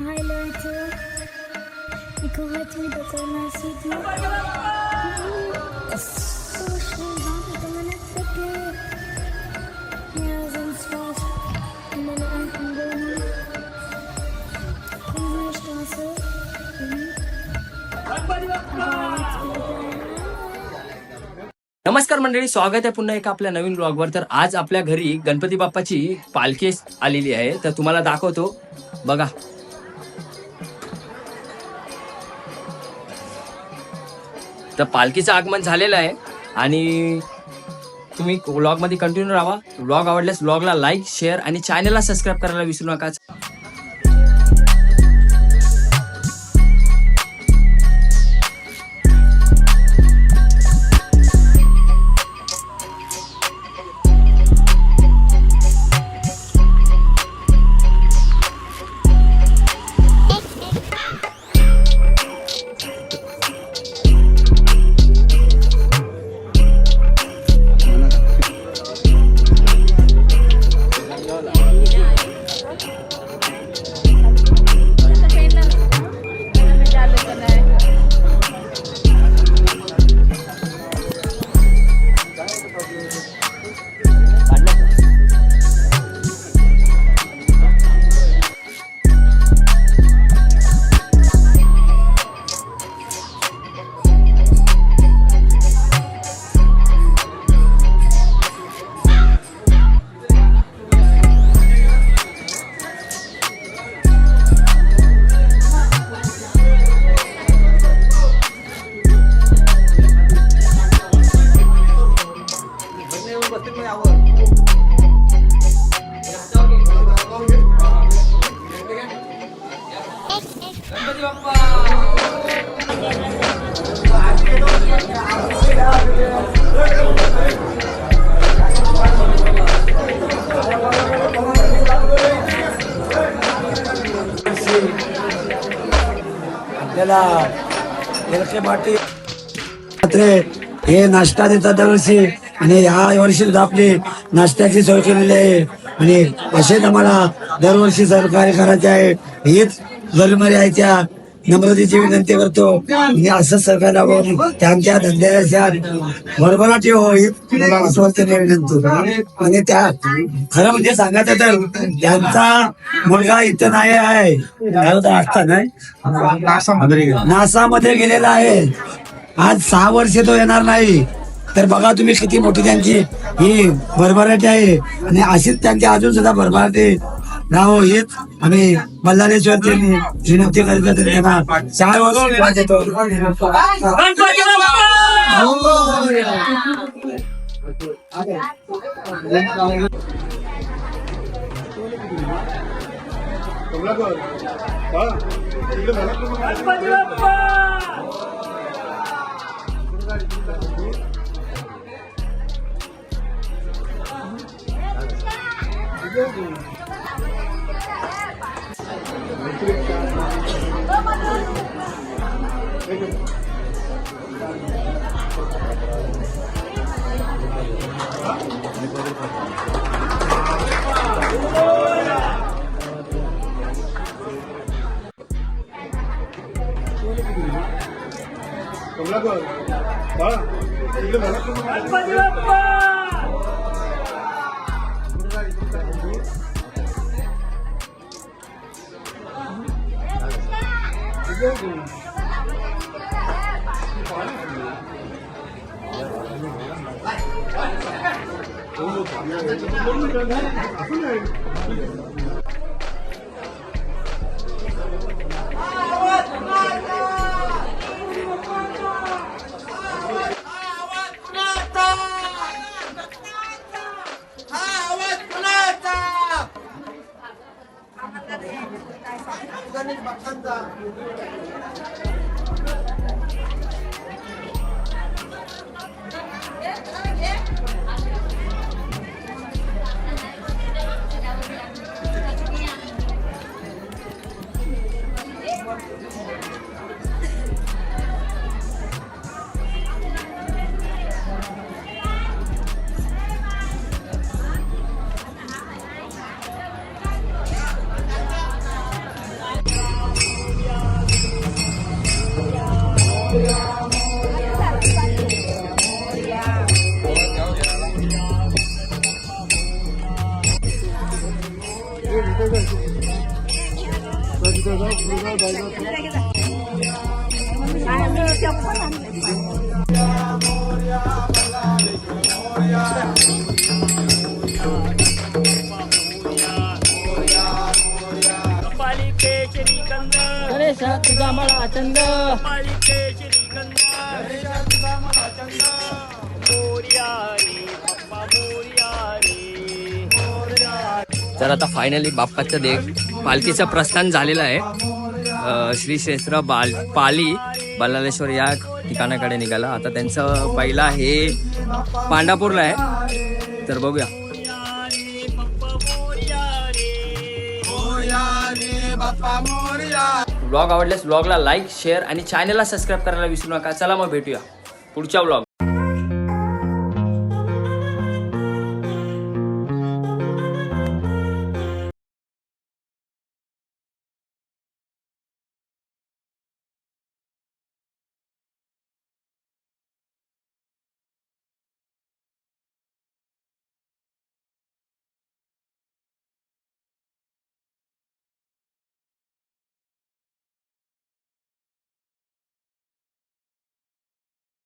Hi Leute, ich komme heute wieder zu einer City. So schön warm, ich bin meine Decke. Ja, sonst was. In meine alten Wohnung. Straße. नमस्कार मंडळी, स्वागत आहे पुन्हा एका आपल्या नवीन ब्लॉगवर. तर आज आपल्या घरी गणपती बाप्पाची पालखी आलेली आहे, तर तुम्हाला दाखवतो बघा. तर पालखीचं आगमन झालेलं आहे आणि तुम्ही व्लॉग मध्ये कंटिन्यू राहा. व्लॉग आवडल्यास व्लॉगला लाईक, शेअर आणि चॅनलला सबस्क्राईब करायला विसरू नका. हे नाश्ता देतात दरवर्षी आणि ह्या वर्षी सुद्धा आपली नाश्त्याची सोय केलेली आहे आणि असेच आम्हाला दरवर्षी सहकार्य करायचे आहे. हीच जलमरी आहे त्या नम्रतेची विनंती करतो आणि असं सहकार्य लावून त्यांच्या धंद्याच्या भरभराटी होईल विनंती. आणि त्या खरं म्हणजे सांगायचं तर त्यांचा मुलगा इथं नाही आहे, नासामध्ये गेलेला आहे. आज 6 वर्ष तो येणार नाही. तर बघा तुम्ही किती मोठी त्यांची ही भरभराटी आहे आणि अशीच त्यांची अजून सुद्धा भरभराटी राहो हीच आम्ही बल्लारेश्वर विनंती करत त्यांना 4 वर्ष देतो. गणेशा तुझा मला चंद तर आता फायनली बाप्पाचं पालखीचं प्रस्थान झालेलं आहे. श्री क्षेत्र पाली बल्लाळेश्वर या ठिकाणाकडे निघाला. आता त्यांचं पहिला हे पांढरपूरला आहे. तर बघूया. व्लॉग आवडल्यास व्लॉगला लाईक शेअर आणि चॅनलला सबस्क्राईब करायला विसरू नका. चला मग भेटूया पुढच्या व्लॉग.